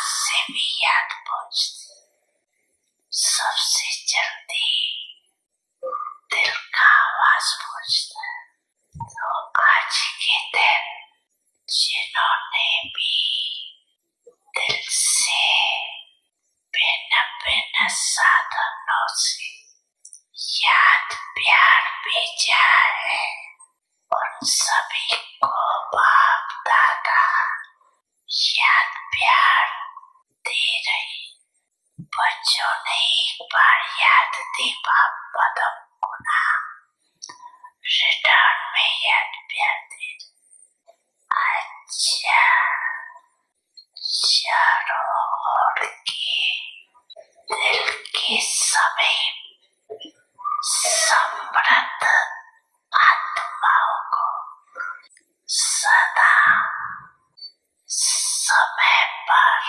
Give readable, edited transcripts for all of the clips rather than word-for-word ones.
से भी याद पहुंचती, सबसे जल्दी दिल का आवाज पहुंचता है। तो आज के दिन जिन्होंने भी दिल से बिना बिना साधनों से याद प्यार भेजा है, उन सभी को बाप दादा याद प्यार दे रही। बच्चों ने एक बार याद दी बाप पदम गुना, रिटर्न में याद प्यार दे। अच्छा, चारों ओर के दिल के समीप समृद्ध आत्माओं को सदा समय पर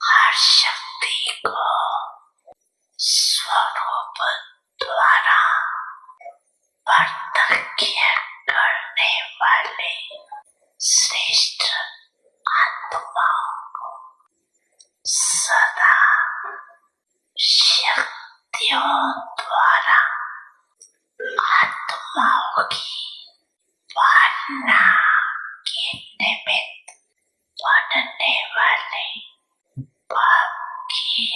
हर शक्ति को स्वरूप द्वारा प्रत्यक्ष करने वाले श्रेष्ठ आत्माओं को सदा शक्तियों द्वारा आत्माओं की पालना के निमित्त बनने वाले बाप की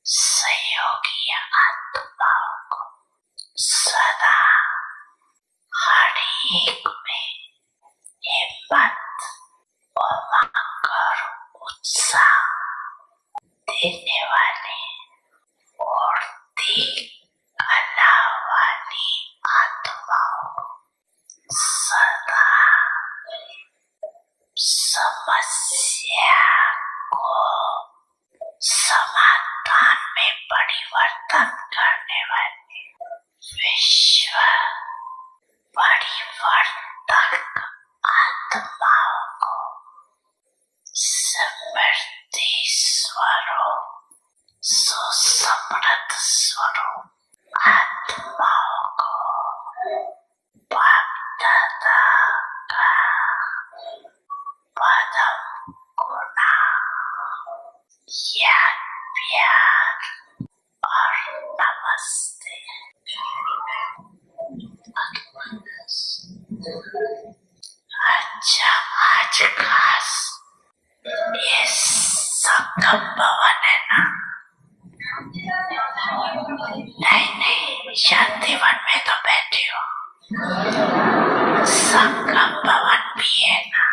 सहयोगी आत्माओं को सदा हर एक में हिम्मत, उमंग और उत्साह देने वाले और कला वाली आत्माओं को सदा समस्या को समाधान में परिवर्तन करने वाले विश्व परिवर्तक आत्माओं को समृद्धि स्वरूप सुसमृद्ध स्वरूप आत्माओं को बाप दादा का पदम गुना याद प्यार और नमस्ते। अच्छा, आज खास ये संगम भवन है ना? नहीं, शांतिवन में तो बैठे हो, संगम भवन भी है ना?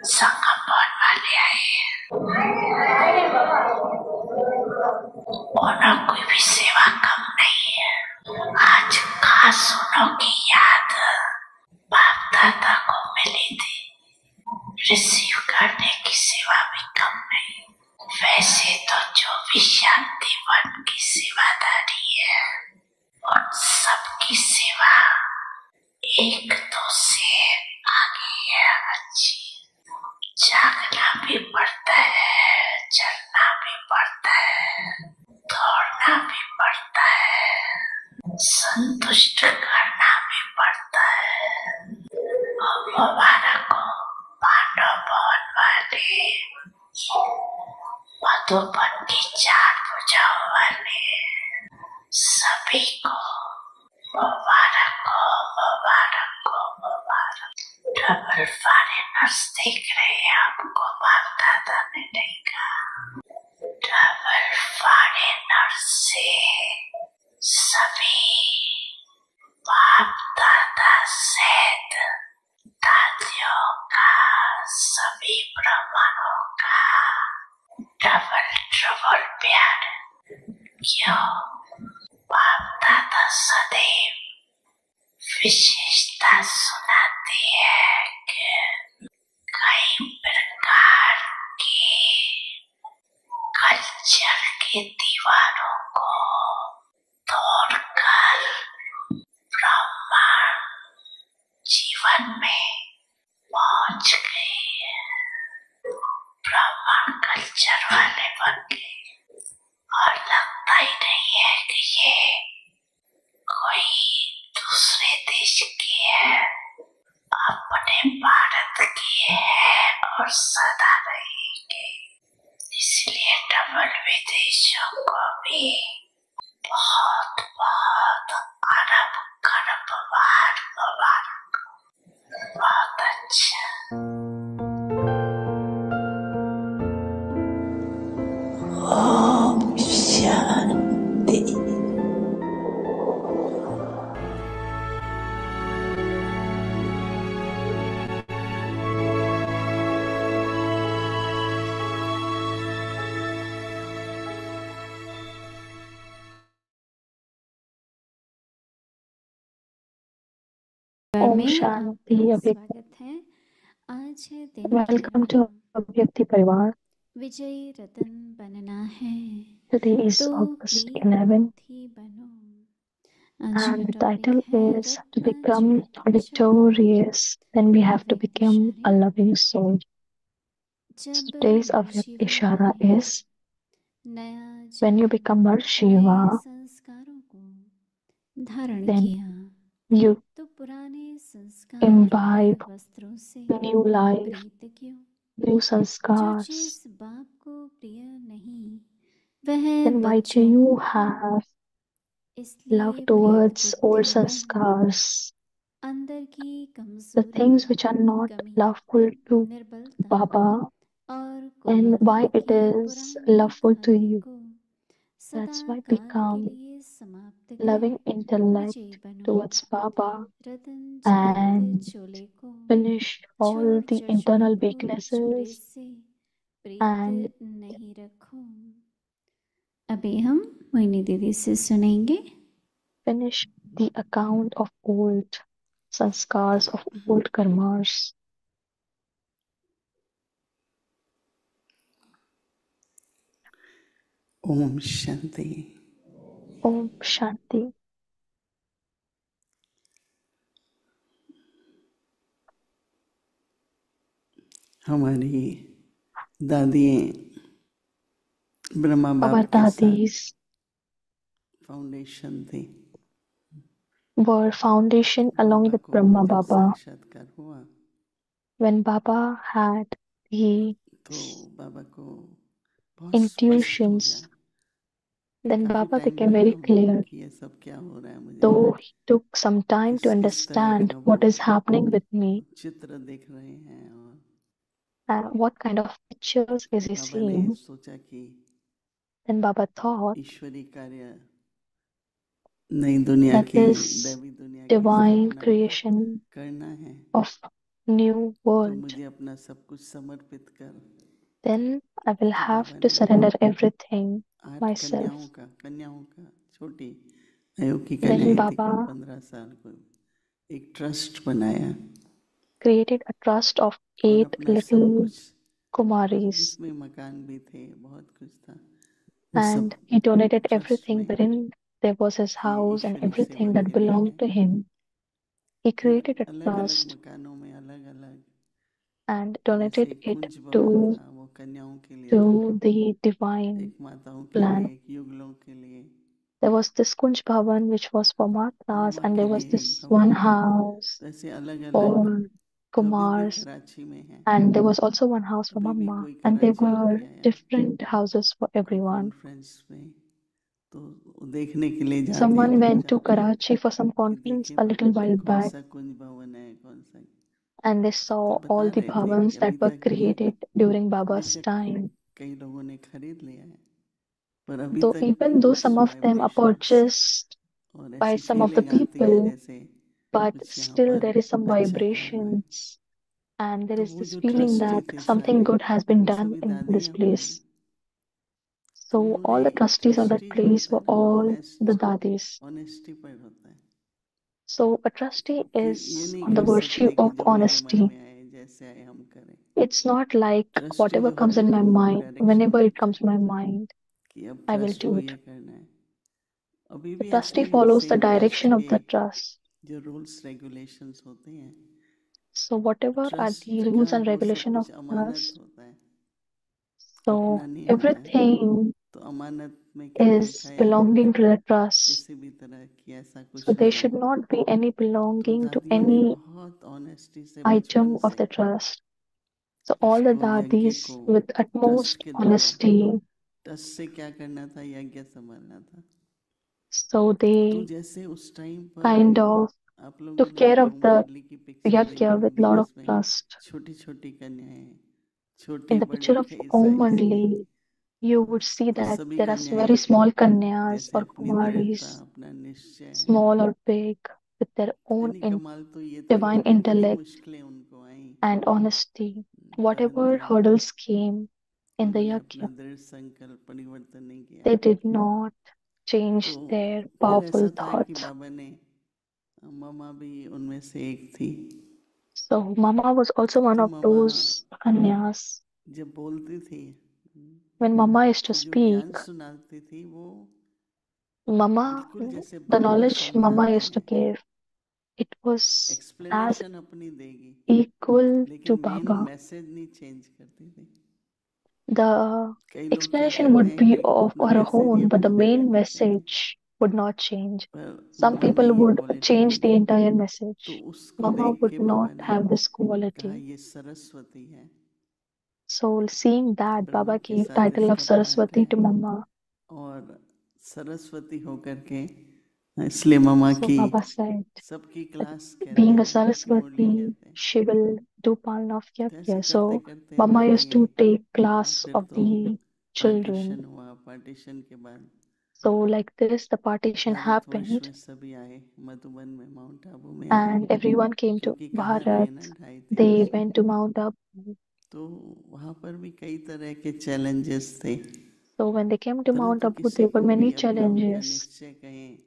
संगम भवन वाले आए हैं, उन्होंने कोई भी सेवा कम नहीं है। आज खास उनकी याद बाप दादा को मिली थी, रिसीव करने की सेवा भी कम नहीं। वैसे तो जो भी शांतिवन की सेवादारी है, उन सबकी सेवा एक दो से आगे है। अच्छी जागना भी पड़ता है, चलना भी पड़ता है, दौड़ना भी पड़ता है, संतुष्ट करना भी पड़ता है। और हमारा को पांडव भवन वाले, मधुबन की 4 भुजाओं वाले सभी को मुबारक हो, मुबारक हो, मुबारक। डबल फॉरेनर्स देख रहे हैं आपको, बाप दादा ने नहीं कहा। डबल फॉरेनर्स से सभी बाप दादा सहित दादियों का, सभी ब्राह्मणों का डबल ट्रबल प्यार। क्यों? बाप दादा सदैव विशेषता सुनाती है कि कई प्रकार के कल्चर के दीवारों को तोड़कर ब्राह्मण जीवन में पहुंच गए, ब्राह्मण कल्चर वाले बन गए। और लगता ही नहीं है कि ये कोई दूसरे देश की है, अपने भारत की है और सदा रहेंगे। इसलिए डबल विदेशियों को भी बहुत बहुत अरब खरब बार मुबारक। बहुत अच्छा। ओम शांति। ओम शांति। स्वागत है। आज है दिन वेलकम टू अव्यक्ति परिवार। विजयी रतन बनना है Today is तो August प्रिय 11 ही बनो। आज and का the टॉपिक title है is to रत्न become चढ़े victorious, then we have to अव्यक्त become a इशारे loving soul. जब Today's Avyakt नरशिवा Ishara बने is नया when you जन्म become a नए Shiva, संस्कारों को धारण then किया you तो पुराने संस्कार imbibe रूपी वस्त्रों से new life, प्रीत क्यों। new जो sanskars. चीज बाप को प्रिय नहीं वह Then why do बच्चों you को है, have इसलिए love प्रिय towards old पुत्र बन sanskars, अंदर की the कमजोरी things which are not कमी loveful to निर्बलता Baba? और And कोमलता why it की is पुरानी loveful to खाते you? को सदा That's why काल के become लिए समाप्त कर loving intellect विजयी बनो। towards Baba रतन जड़ित and चोले को finish all छोड़ the चश्मे internal को चूड़े weaknesses से प्रीत and नहीं रखो। अभी हम मोहिनी दीदी से सुनेंगे। finish the account of old sanskars, of old karmas. Om Shanti. Om Shanti. हमारी दादी ब्रह्मा Our बाप के साथ dadis फाउंडेशन थी। were foundation along Baba with को Brahma जब Baba. साक्षात्कार हुआ When Baba had the तो बाबा को बहुत स्पष्ट हो intuitions, गया। then काफी Baba टाइम became लगा very उनको clear. कि ये सब क्या हो रहा है मुझे, Though he took some time to किस किस तरह understand का वो what is happening with me चित्र देख रहे हैं। और and what kind of pictures is he बाबा ने seeing, सोचा कि then Baba thought ईश्वरी कार्य नई दुनिया that की, this दैवी दुनिया की divine स्थापना creation करना है, of new तो world, मुझे अपना सब कुछ समर्पित कर। then I will तो have बाबा to ने surrender everything 8 myself. कन्याओं का छोटी आयु की Then कन्याएं थी, Baba 15 साल को, एक ट्रस्ट बनाया created a trust of और 8 अपना सब little कुछ, Kumaris, जिसमें मकान भी थे, बहुत कुछ था, वो and सब he donated ट्रस्ट everything में wherein there was his कि house and ईश्वरी everything सेवा that के लिए belonged है। to him. He फिर created a अलग अलग trust मकानों में अलग अलग, and जैसे donated एक it कुंज भवन to था, वो कन्याओं के लिए था, the divine एक माताओं के plan. लिए, एक युगलों के लिए, There was this Kunj Bhavan which was for Matas, mama and के there was लिए एक this one भवन था। house तो ऐसे अलग अलग for जो अभी भी Kumars, कराची में है, and there was also one house for अभी भी Mama, कोई and there कराची were होके आया different houses for कोई everyone. कॉन्फ्रेंस में, तो वो देखने के लिए Someone went to जाते हैं Karachi for some कि conference देखे a little while कौन back, सा कुंज भवन है, कौन सा। and they तो saw बता all the रहे थे कि bhavans अभी that were तक created during Baba's बेशक time. कई लोगों ने खरीद लिया है, पर अभी Though तक भी even though कुछ some of them are vibrations purchased और by ऐसी some of the फीलिंग आती है people, जैसे but कुछ यहाँ still पर there is some अच्छा काम हुआ है। vibrations, and there तो is वो this जो feeling ट्रस्टी that थे something सारे, good has been वो done सभी in दादी this हैं हमारी। place. तो So उन्होंने all the trustees of that trustee जो place होता है were ना, वो all the dadis. ऑनेस्टी पर होता है So a trustee कि ये is नहीं on the कर virtue सकते कि of जो मेरे मन honesty. में आए, जैसे आए हम करें। It's not like trustee whatever जो comes होता in है my वो mind, डायरेक्शन whenever it देता है comes to my mind, कि अब I will ट्रस्ट do को it. ये करना है। अभी The भी ऐसा trustee ही है, follows the same trust direction of के the trust. जो रूल्स रेगुलेशंस होते हैं, So whatever are the trust rules का and वो सब regulation of कुछ अमानत trust, होता है, so अपना नहीं होता है। everything तो अमानत में कभी is लिखा ही नहीं belonging था to the trust. किसी भी तरह की ऐसा So कुछ there भी हो। should not be any तो belonging to दादियों ने any बहुत ऑनेस्टी से item बचपन of से the trust. So all the उसको यज्ञ dadis को with ट्रस्ट utmost के द्वारा, honesty, ट्रस्ट से क्या करना था, यज्ञ संभालना था। so तो they जैसे उस टाइम पर kind of आप लोगों took ने care of जो the मंडली की पिक्चर देखी yagya with होगी, lot of जिसमें trust. छोटी छोटी कन्याएं, In छोटे the बड़े picture of कई Om साइज की, Mandali, you would see तो that सभी there are कन्याएं very small kanyas जैसे or अपनी दृढ़ता, kumaris, अपना निश्चय, small or big, with their own यानी कमाल तो ये था कि divine कितनी intellect मुश्किलें उनको आई, and honesty. Whatever परंतु hurdles came in the उन्होंने अपना yagya, दृढ़ संकल्प परिवर्तन नहीं किया। they did not तो change their फिर powerful ऐसा था कि thoughts. बाबा ने, मामा भी उनमें से एक थी, So Mama was also one तो of मामा those kanyas. जब बोलती थी When Mama used to तो जो speak, ज्ञान सुनाती थी वो Mama, बिल्कुल जैसे the बाबा knowledge Mama समझाते used to हैं, give, it was as explanation अपनी देगी, equal लेकिन to मेन Baba. मैसेज नहीं चेंज करती थी। The कई लोग क्या explanation करते would हैं be कि of अपना her message he own, but the अपना लेकर main चलते हैं, message would not change. पर Some मामा में people ये would क्वालिटी change थी। the entire तो message. उसको Mama देख would के not बाबा ने have this कहा quality. ये सरस्वती है, So seeing that, Brahma Baba के gave साथ title of इसका पाठ Saraswati है, to Mama. और सरस्वती होकर के इसलिए मामा So की Baba said, सबकी that क्लास कहते being a हैं, सबकी मुरली Saraswati, कहते हैं। she will do Palna of तो ऐसे Yagya. करते So करते Mama आगे used गए, to take और class फिर of तो the children. पार्टीशन हुआ, पार्टीशन के बाद So like this, the partition Bharatvarsh happened में सभी आए, मधुबन में, माउंट आबू में आए, and everyone came to क्योंकि कहाँ Bharat. रहे ना 2.5-3 They वर्ष। went to Mount Abu. तो वहाँ पर भी कई तरह के चैलेंजेस थे, So when they came to Mount परंतु Abu, किसी there were को भी many अपना उनका challenges. निश्चय कहें,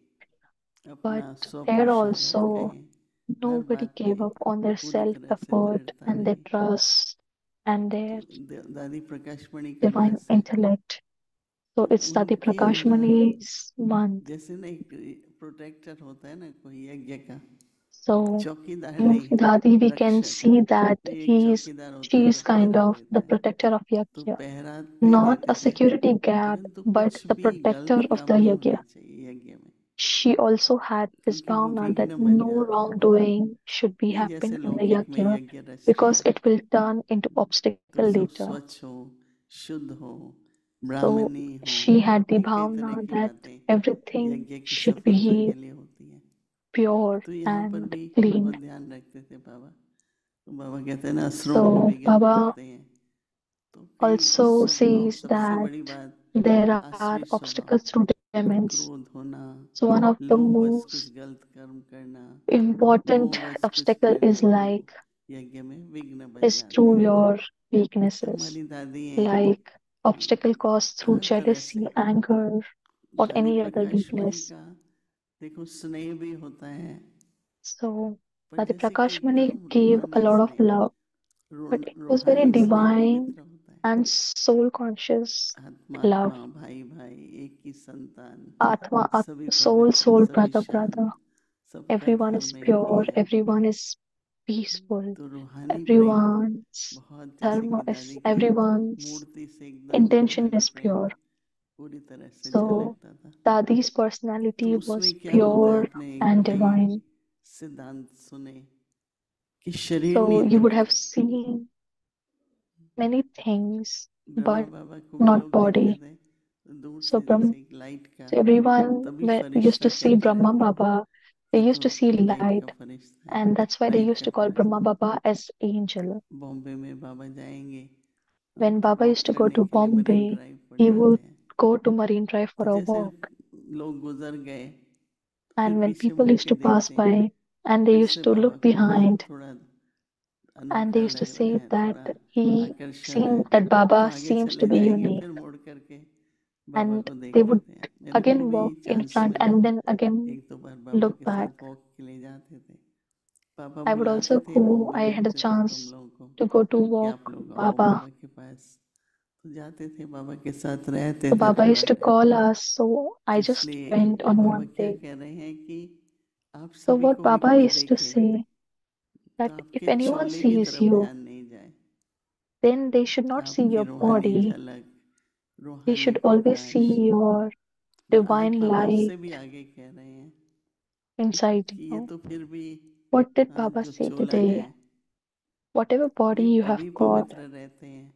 But अपना there स्वपुरुषार्थ also, कहें, हर nobody बात पे gave up on their पूरी self तरह से effort दृढ़ता and their रही। trust and तो their दादी प्रकाश मणि का divine मास है, intellect. तो So it's Dadi उनके Prakash अंदर Mani's month. जैसे ना एक प्रोटेक्टर होता है ना कोई यज्ञ का, So चौकीदार in नहीं, Dadi, we can रक्षक, see that तो एक चौकीदार होता she है is जो kind पहरा of the देता है, protector of तो Yagya. पहरा नहीं Not देते a थे, security guard, परंतु but कुछ the भी protector गलत of काम the नहीं Yagya. होना चाहिए यज्ञ में, She also had this क्योंकि वो bhavna that विघ्न बन no जाता है। wrongdoing should be नहीं जैसे happen in the लौकिक में Yagya यज्ञ रचते because हैं it will turn into तो obstacle सब later. स्वच्छ हो, शुद्ध हो, So ब्राह्मणी हो, she had the ये कई तरह bhavna की that बातें everything यज्ञ की should सफलता be के लिए होती हैं। pure तो यहाँ पर and भी clean. बहुत ध्यान रखते थे बाबा। तो बाबा कहते हैं ना असुरों को So विघ्न Baba पड़ते हैं, तो कई also स्वभाव, says सबसे that बड़ी बात there are आसुरी स्वभाव, obstacles through demons. क्रोध होना, So one of the लोभवश कुछ most गलत कर्म करना, important मोहवश कुछ obstacle करना is भी like यज्ञ में विघ्न बन is जाते through हैं। your अच्छा weaknesses, हमारी दादी हैं, like obstacle caused through हर तरह jealousy, से anger, or दादी any other प्रकाश मणि weakness. का देखो स्नेह भी होता है, So पर Dadi जैसे कि Prakash Mani एकदम gave a रूहानी lot of स्नेह, love, but it was very रूहानी स्नेह divine पवित्र होता है। and soul conscious आत्मा love. आत्मा, भाई भाई, एक ही संतान, Atma, सभी soul, पवित्र, soul, सभी brother, शांत, brother. सबका Everyone is धर्म एक ही pure, है। everyone is peaceful, तो रूहानी प्रेम everyone's बहुत, जैसे dharma कि is, दादी की everyone's मूर्ति से एकदम intention रूहानी is प्रेम pure. पूरी तरह से So झलकता था। Dadi's तो personality उसमें was क्या होता है, pure आपने and कई divine. सिद्धांत सुने कि शरीर So नहीं you would दिखता। have seen many things, Brahma but बाबा को भी not लोग देखते body. थे दूर So से, जैसे एक लाइट का, So everyone तभी used फरिश्ता to see कहते Brahma रहते, Baba. They ये used तो to see लाइट का light, फरिश्ता है, and that's why they light used का to call Brahma Firishta. Baba as angel. Bombay में बाबा जाएंगे When तो Baba walk used to go करने to के लिए मरीन Bombay, ड्राइव पर he जाते would हैं। go to Marine Drive for तो a जैसे walk. लोग गुजर गए, फिर And when पीछे people मुड़ used के to pass देखते हैं, by, and they फिर used से to बाबा look को बहुत behind, थोड़ा and they अनोखा used to लग रहा say है, that थोड़ा he आकर्षण है, seemed that तो Baba आगे seems to चले be जाएंगे, unique. फिर मुड़ करके बाबा And को they देखते would थे। मेरे को again भी walk in चांस front मिला, and then again एक दो बार बाबा look के back. साथ वॉक के लिए जाते थे, पापा I would बुलाते also थे, go, Bombay I had a भेजते थे तो हम chance लोगों को to go to कि walk आप लोग आओ Baba. बाबा के पास, तो जाते थे, बाबा के साथ रहते So थे Baba थोड़ा used to time. call us, so तो I just इसलिए went on बाबा one क्या day. कह रहे हैं कि आप So सभी what को भी Baba कोई used to देखे say तो that if आपके anyone चोले की sees तरफ you, ध्यान नहीं जाए, then they should not see आपकी your रूहानी body. झलक, They रूहानी should always Prakash. see your पर आज divine बाबा light उससे भी आगे कह रहे हैं inside कि ये you. तो फिर भी What did आज Baba जो say चोला है today? Whatever body way you have तभी got, पवित्र रहते हैं,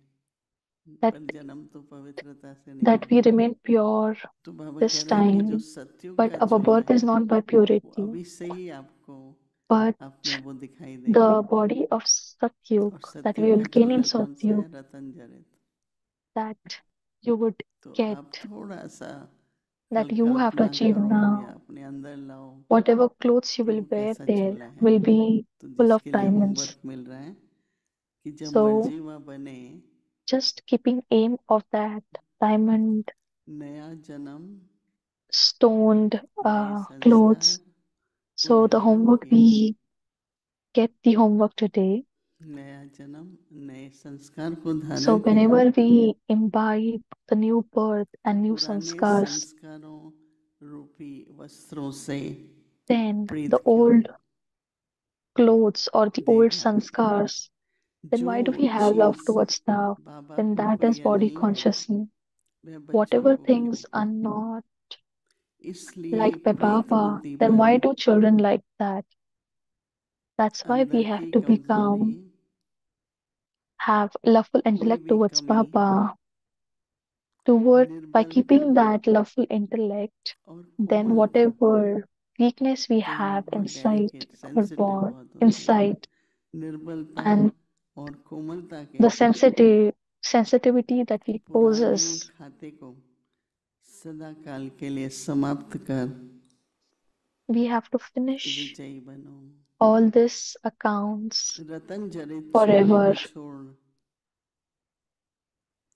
that पर जन्म तो पवित्रता से नहीं that we होता। remain pure तो बाबा कह this रहे हैं कि जो time, सतयुग but का our चोला birth है is not by वो purity, अभी से ही आपको but आप में वो दिखाई देगा। the body of Satyug और that we सतयुग will का gain in चोला कौन सा Satyug, है? रतन जनित। that you would तो get, आप थोड़ा सा that you have to Kalpana achieve करो या now. अपने अंदर लाओ Whatever clothes you कि will वो wear कैसा there चोला है। will be तो full of जिसके लिए diamonds. होमवर्क मिल रहा है कि जब So मर्जीवा बने just keeping aim of that diamond नया जन्म stoned नए clothes. संस्कार को So the धारण homework किए। we get the homework today. नया जन्म नए संस्कार को So धारण किया। whenever we imbibe the new birth तो and new पुराने sanskars, संस्कारों रूपी वस्त्रों से then प्रीत the क्यों? old clothes or the old देखा sanskars, then जो why do we have love चीज towards now? बाबा Then को that is प्रिय body नहीं है consciousness. वह बच्चों Whatever को क्यों? things are not इसलिए like by प्रीत Baba, बुद्धि then बल why do children like that? That's why we अंदर have की to कमजोरी have loveful कोई intellect भी towards कमी Baba. Toward by निर्बलता keeping that loveful intellect, और then कोमलता whatever weakness we कई लोग have बहुत inside delicate our sensitive born बहुत होते हैं inside निर्बलता and और कोमलता के the sensitivity that we पुराने possess, खाते को सदा काल के लिए समाप्त कर we have to finish विजयी बनो। all these accounts रतन जनित चोले forever. को छोड़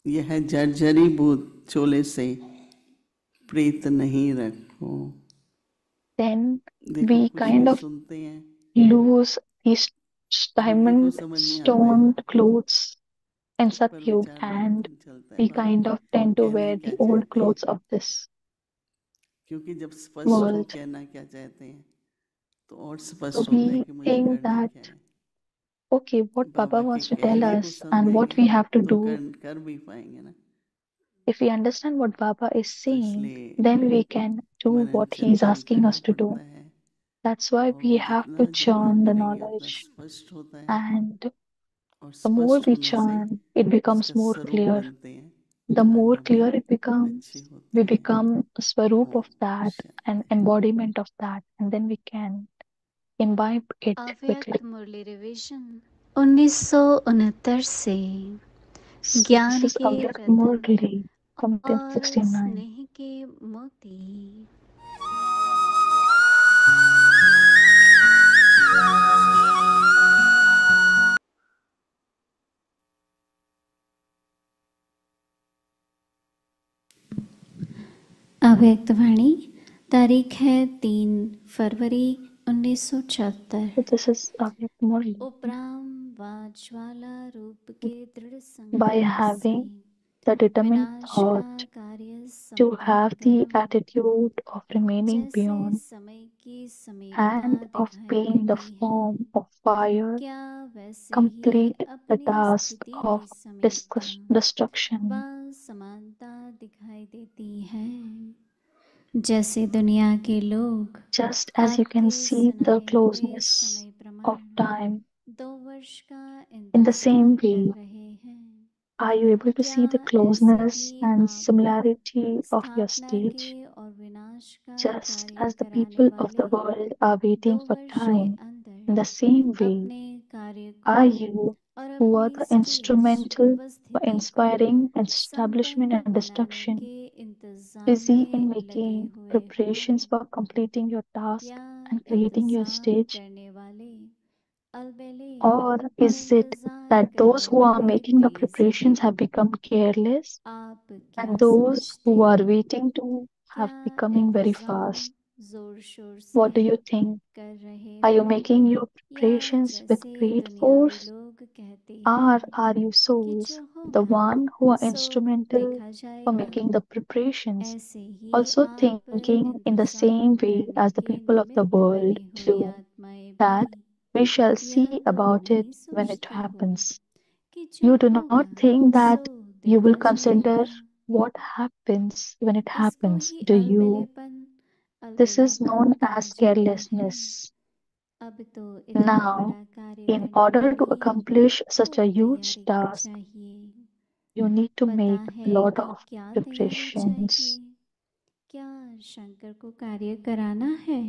यह जर्जरी बूत चोले से प्रीत नहीं रखो। Then देखो we कुछ kind लोग of सुनते हैं lose these श्रुति को diamond समझ नहीं आता है stoned clothes in पर Satyug, विचार and मंथन चलता है we Baba kind of tend to कहना wear क्या the old चाहते हैं clothes of this क्योंकि जब स्पष्ट हो world. कहना क्या चाहते हैं तो और So स्पष्ट होता है we कि मुझे think करना that, क्या है। okay, what Baba बाबा के wants to tell कहने को us and what समझेंगे we have to तो do. कर भी पाएंगे ना। If we understand what Baba is तो saying, इसलिए then we can do Manan what he is चिंतन asking करना us to पड़ता do. है That's why और we वो have जितना to जितना churn the करेंगे उतना knowledge. स्पष्ट होता है And और the more स्पष्ट we होने से churn, it becomes उसका more स्वरूप clear. बनते हैं The more धारणा भी clear it अच्छी becomes, होती we है। become a swaroop Om of that and Shanti. embodiment of that, and then we can imbibe it quickly. अव्यक्त मुरली रिवीजन 1969 से So this ज्ञान is के Avyak रतन Murli from और 1969. स्नेह के मोती। अव्यक्त वाणी तारीख है 3 फरवरी 1974। So this is Avyak Murli. उपराम व ज्वाला रूप के दृढ़ By संकल्प से having the determined विनाश का thought कार्य to संपन्न have the करम, attitude of remaining जैसे beyond समय की समीपता and of दिखाई being the देती है, form of fire, क्या वैसे ही complete the अपनी task स्थिति of की समीपता destruction. व समानता दिखाई देती है। जैसे दुनिया के लोग Just as you can आपके see the सुनाए हुए closeness समय of प्रमाण time, 2 वर्ष का in the इंतजार same कर way, रहे हैं, are you able to क्या see the ऐसे closeness ही and आप similarity of your स्थापना के stage? और विनाश का Just कार्य as the कराने people of वाले the world are दो waiting for वर्ष के time, in the अंदर same way, अपने कार्य को are you और who are अपनी the स्टेज instrumental व for स्थिति को inspiring establishment संपन्न and बनाने destruction, के इंतजाम busy in में लगे making हुए हो, preparations for completing your task या and creating your इंतजार stage? करने वाले अलबेले Or और is it इंतजार that those करने who are वाले making the तेज preparations हैं? have become careless आप and क्या those समझते who are हैं? waiting to have क्या becoming very इंतजाम fast? जोर शोर से What do you think? कर रहे Are you हो, making your या preparations with जैसे great दुनियावी force? लोग कहते Or हैं are you कि souls, जो the होगा one who are so instrumental देखा for जाएगा, making the preparations, ऐसे ही also आप thinking in the इंतजार same way करने as the के people of the निमित्त world बनी हुई do, आत्माएं भी that we shall यह see तो about it नहीं when it सोचती हो happens? कि जो You do not होगा think so that you will देखा consider जाएगा। what happens when it इसको happens, he do you? अलबेलेपन This is अलबेलापन known कहा as जाता है। carelessness. अब तो इतना Now, बड़ा कार्य in करने order के to लिए accomplish such खूब a huge तैयारी task, चाहिए। you need to पता make a है lot कि of क्या तैयारी preparations. चाहिए? क्या शंकर को कार्य कराना है?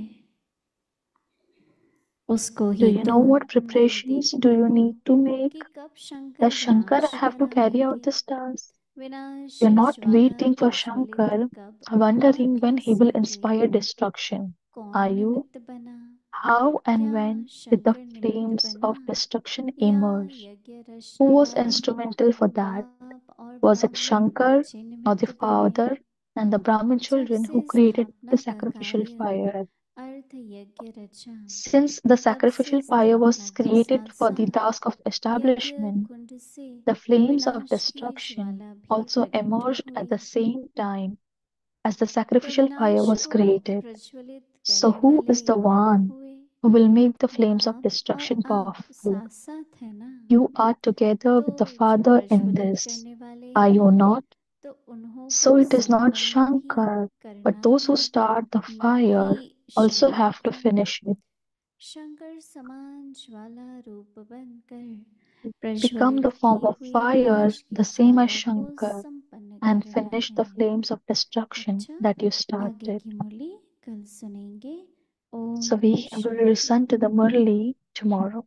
उसको Do ही you तो know what मैं preparations do देखती you हूँ need to make? कि कब शंकर Does Shankar विनाश have to carry out बनाएंगे। this task? विनाश You're not Jwala waiting for प्रज्वलित Shankar, कब और wondering when he कैसे will हुई? inspire destruction. कौन Are you? निमित्त बना? How and क्या when did the शंकर निमित्त flames बना? of destruction या emerge? यज्ञ Who रचने was वाले instrumental for that? बाप और Was it ब्राह्मण Shankar बच्चे or the निमित्त बने? father and the Brahmin children जब who से created स्थापना the का sacrificial कार्य fire? अर्थ यज्ञ रचा, Since the तब से sacrificial fire was स्थापना के created साथ for the साथ task of यज्ञ establishment, कुंड से the flames of विनाश की destruction ज्वाला भी also प्रकट emerged हुई। at the same time as the तो sacrificial fire विनाश was को created. प्रज्वलित So, करने who वाले is the one हुए। who will make the flames of बाप और destruction आप powerful? साथ साथ है ना? You are together तो with the जो Father in प्रज्वलित this, करने वाले are you हैं, not? तो उन्हों So, को it is not संपन्न भी Shankar, but करना those who है, start the ना कि fire also Shankar have to को। finish it. शंकर समान ज्वाला रूप बनकर Become प्रज्वलित the form की of हुई fire, विनाश की the same as ज्वाला को Shankar, संपन्न and करना finish है। the flames of destruction अच्छा, that you आगे started. की मुरली कल सुनेंगे। So, Om we will Shanti. listen to the Murli tomorrow.